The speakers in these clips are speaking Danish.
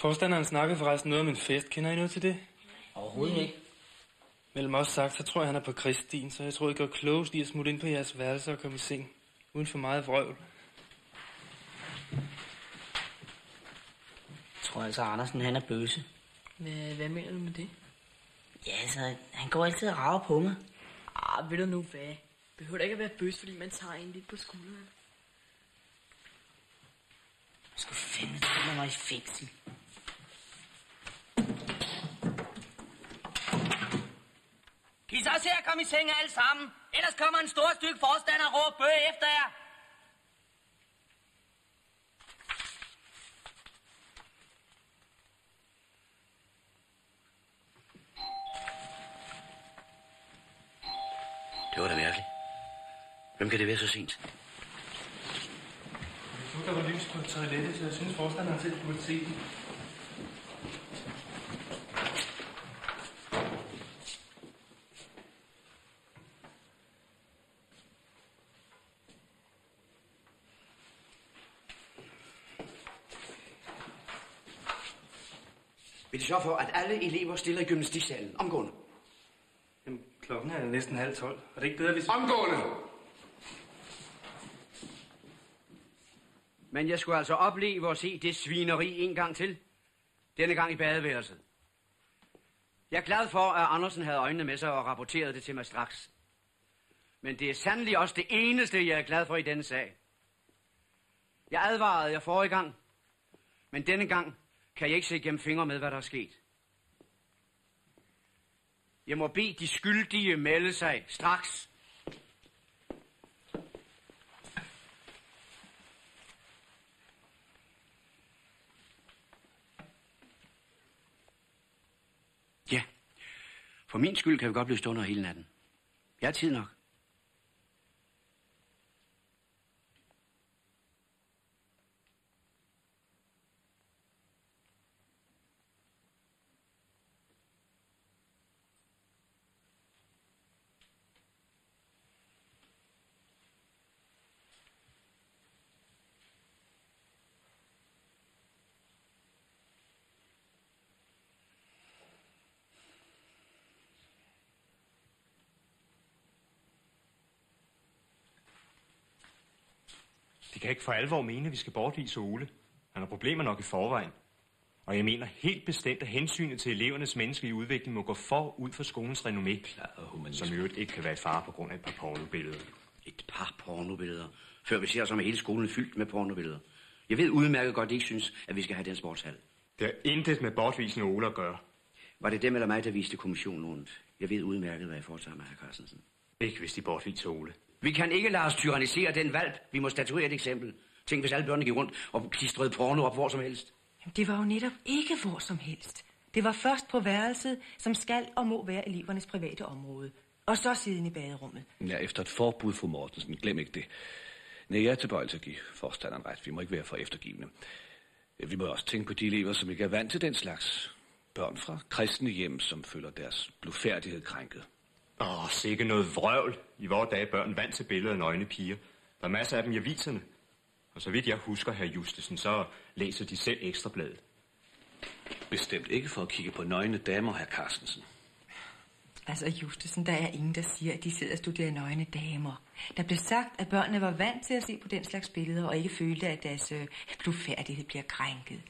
Forstanderen snakkede forresten noget om en fest. Kender I noget til det? Overhovedet ikke. Mellem os sagt, så tror jeg, han er på Kristien, så jeg tror, I går klogest i at smutte ind på jeres værelse og komme i seng. Uden for meget vrøvl. Jeg tror altså, Andersen han er bøse. Hvad mener du med det? Ja, altså, han går altid og rager på mig. Ved du nu hvad? Behøver ikke at være bøs, fordi man tager en lidt på skulderen. Jeg skulle fandme tage mig i fængsel. Kan I så se at komme i seng alle sammen? Ellers kommer en stor stykke forstander og råber bøge efter jer. Det var da mærkeligt. Hvem kan det være så sent? Jeg tror, der var lys på toilettet, så jeg synes, forstanderen selv burde se den. Vil de sørge for, at alle elever stiller i gymnastiksalen omgående? Jamen, klokken er næsten 11:30. Er det ikke bedre, hvis... Omgående! Men jeg skulle altså opleve og se det svineri en gang til. Denne gang i badeværelset. Jeg er glad for, at Andersen havde øjnene med sig og rapporterede det til mig straks. Men det er sandelig også det eneste, jeg er glad for i denne sag. Jeg advarede jer forrige gang, men denne gang kan jeg ikke se gennem fingre med, hvad der er sket. Jeg må bede de skyldige melde sig straks. Ja, for min skyld kan vi godt blive stående hele natten. Jeg har tid nok. De kan ikke for alvor mene, at vi skal bortvise Ole. Han har problemer nok i forvejen. Og jeg mener helt bestemt, at hensynet til elevernes menneskelige udvikling må gå forud for skolens renommé, som i øvrigt ikke kan være i fare på grund af et par pornobilleder. Et par pornobilleder? Før vi ser os om, at hele skolen er fyldt med pornobilleder. Jeg ved udmærket godt, at de ikke synes, at vi skal have den sportshal. Det har intet med bortvisende Ole at gøre. Var det dem eller mig, der viste kommissionen rundt? Jeg ved udmærket, hvad jeg foretager med hr. Carstensen. Ikke hvis de bortviser Ole. Vi kan ikke lade os tyrannisere den valg. Vi må statuere et eksempel. Tænk, hvis alle børnene gik rundt og klistrede porno op hvor som helst. Jamen, det var jo netop ikke hvor som helst. Det var først på værelset, som skal og må være elevernes private område. Og så siden i baderummet. Ja, efter et forbud, fru Mortensen. Glem ikke det. Nej, jeg er tilbøjelig til at give forstanderen ret. Vi må ikke være for eftergivende. Vi må også tænke på de elever, som ikke er vant til den slags. Børn fra kristne hjem, som føler deres blufærdighed krænket. Sikke noget vrøvl. I vore dage børn vant til billeder af nøgne piger. Der er masser af dem i aviserne. Og så vidt jeg husker, hr. Justesen, så læser de selv Ekstrabladet. Bestemt ikke for at kigge på nøgne damer, hr. Carstensen. Altså, Justesen, der er ingen, der siger, at de sidder og studerer nøgne damer. Der blev sagt, at børnene var vant til at se på den slags billeder, og ikke følte, at deres blufærdighed bliver krænket.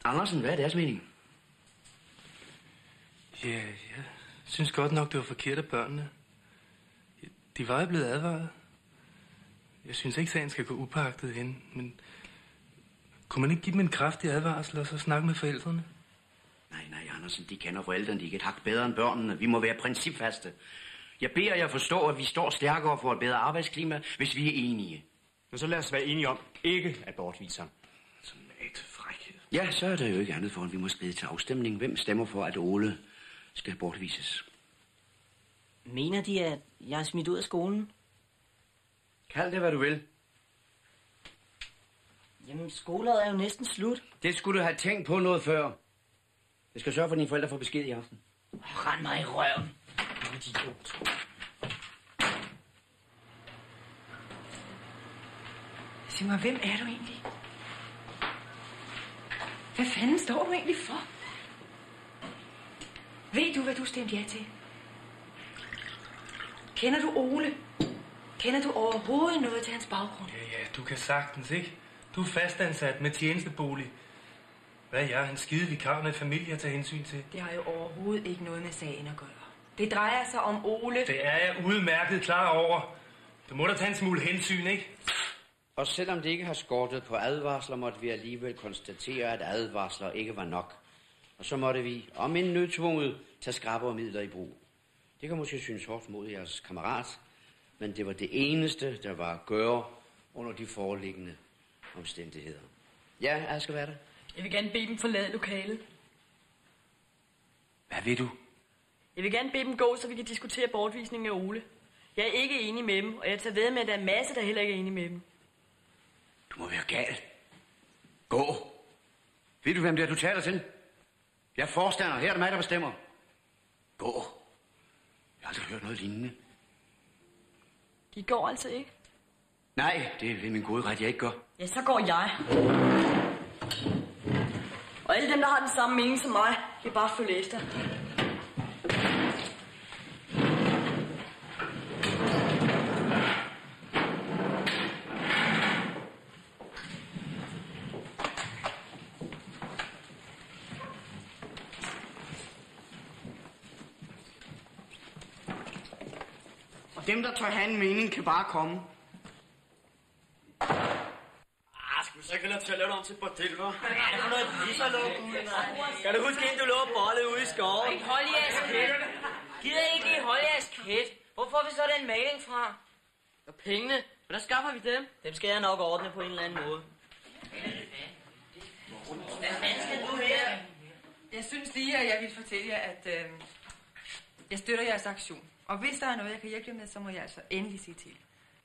Andersen, hvad er deres mening? Ja, jeg synes godt nok, det var forkert af børnene. De var jo blevet advaret. Jeg synes ikke, sagen skal gå upagtet hen, men kunne man ikke give dem en kraftig advarsel og så snakke med forældrene? Nej, Andersen, de kender forældrene, de er et hak bedre end børnene. Vi må være principfaste. Jeg beder jer forstå, at vi står stærkere for et bedre arbejdsklima, hvis vi er enige. Men så lad os være enige om ikke at bortvise ham. Sådan et frækhed. Ja, så er der jo ikke andet for, at vi må skride til afstemning. Hvem stemmer for, at Ole skal bortvises? Mener de, at jeg er smidt ud af skolen? Kald det, hvad du vil. Jamen, skoleåret er jo næsten slut. Det skulle du have tænkt på noget før. Jeg skal sørge for, at dine forældre får besked i aften. Rend mig i røven. Sig mig, hvem er du egentlig? Hvad fanden står du egentlig for? Ved du, hvad du stemte ja til? Kender du Ole? Kender du overhovedet noget til hans baggrund? Ja, du kan sagtens, ikke? Du er fastansat med tjenestebolig. Hvad er jeg? En skide vikar med familie at tage hensyn til? Det har jo overhovedet ikke noget med sagen at gøre. Det drejer sig om Ole. Det er jeg udmærket klar over. Du må da tage en smule hensyn, ikke? Og selvom det ikke har skortet på advarsler, måtte vi alligevel konstatere, at advarsler ikke var nok. Og så måtte vi, om en nødtvunget, tage skrappere midler i brug. Det kan måske synes hårdt mod jeres kammerat, men det var det eneste, der var at gøre under de foreliggende omstændigheder. Ja, Asger, hvad er det? Jeg vil gerne bede dem forlade lokalet. Hvad vil du? Jeg vil gerne bede dem gå, så vi kan diskutere bortvisningen af Ole. Jeg er ikke enig med dem, og jeg tager ved med, at der er masser, der heller ikke er enige med dem. Du må være gal. Gå. Ved du, hvem det er, du taler til? Jeg er forstander. Her er det mig, der bestemmer. Gå. Jeg har aldrig hørt noget lignende. De går altså ikke. Nej, det er min gode ret, jeg ikke gør. Ja, så går jeg. Og alle dem, der har den samme mening som mig, kan bare følge efter. Og dem, der tør have en mening, kan bare komme. Skal vi så ikke lade toilettet om til bordel, hva'? Ja, det var noget pisserluk. Kan du huske, inden du lå bollet ude i skoven? Hold jeres kæft. Gider ikke lige holde jeres kæft? Hvor får vi så den maling fra? Og pengene, hvordan skaffer vi dem? Dem skal jeg nok ordne på en eller anden måde. Hvad fanden skal du her? Jeg synes lige, at jeg vil fortælle jer, at jeg støtter jeres aktion. Og hvis der er noget, jeg kan hjælpe jer med, så må jeg altså endelig sige til.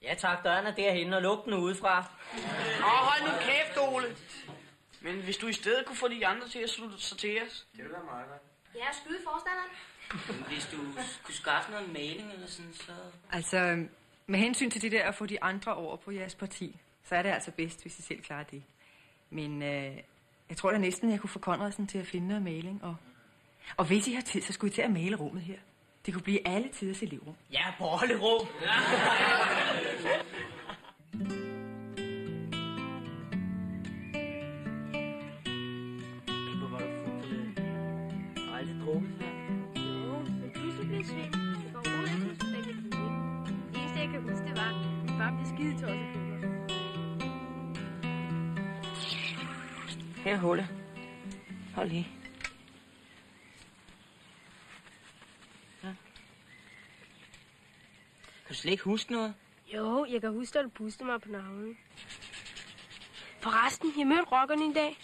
Ja tak, døren er derhenne og luk den udefra. Hold nu kæft, Ole. Men hvis du i stedet kunne få de andre til at slutte sig til os. Det vil være meget godt. Ja, skyde forstanderen. Hvis du kunne skaffe noget maling eller sådan, så... Altså, med hensyn til det der at få de andre over på jeres parti, så er det altså bedst, hvis I selv klarer det. Men jeg tror da næsten, jeg kunne få Conradsen til at finde noget maling. Og hvis I har tid, så skulle I til at male rummet her. Det kunne blive alle tiders elevrum. Ja, bollerum. Hvor var du fuld for det? Har aldrig drukket her? Jo, men pludselig blev svind. Det var roligt, jeg synes, begge to ikke. Det eneste, jeg kan huske, det var, at min far blev skide tosset på mig. Her, Hulle. Hold lige. Kan du slet ikke huske noget? Jo, jeg kan huske, at du pustede mig på navlen. Forresten, jeg mødte rockerne i dag.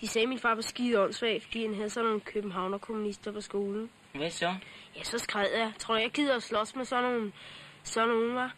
De sagde, at min far var skide åndssvag, fordi han havde sådan nogle københavnerkommunister på skolen. Hvad så? Ja, så skred jeg. Tror jeg gider at slås med sådan nogen, var?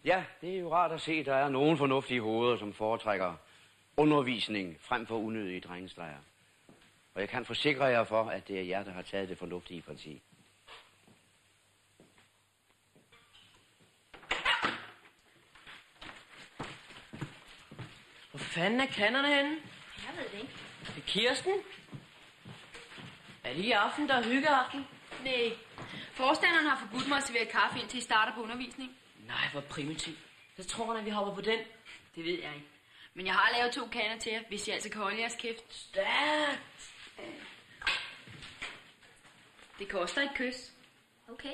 Ja, det er jo rart at se, at der er nogen fornuftige hoveder, som foretrækker undervisning frem for unødige drengestreger. Og jeg kan forsikre jer for, at det er jer, der har taget det fornuftige parti. Hvor fanden er kannerne henne? Jeg ved det ikke. Det er Kirsten. Er det i aften, der er hyggeaften? Nej. Forstanderen har forbudt mig at servere kaffe, indtil I starter på undervisning. Nej, hvor primitivt. Så tror han, at vi hopper på den. Det ved jeg ikke. Men jeg har lavet 2 kander til jer, hvis I altså kan holde jeres kæft. Stærkt. Det koster et kys. Okay.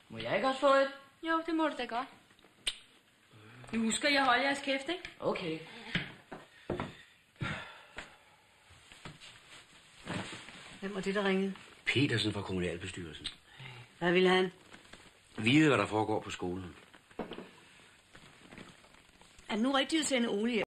Må jeg ikke også få et? Jo, det må du da godt. Nu husker I at holde jeres kæft, ikke? Okay. Hvem var det, der ringede? Petersen fra kommunalbestyrelsen. Hvad ville han? Vide, hvad der foregår på skolen. Er det nu rigtigt at sende Ole hjem?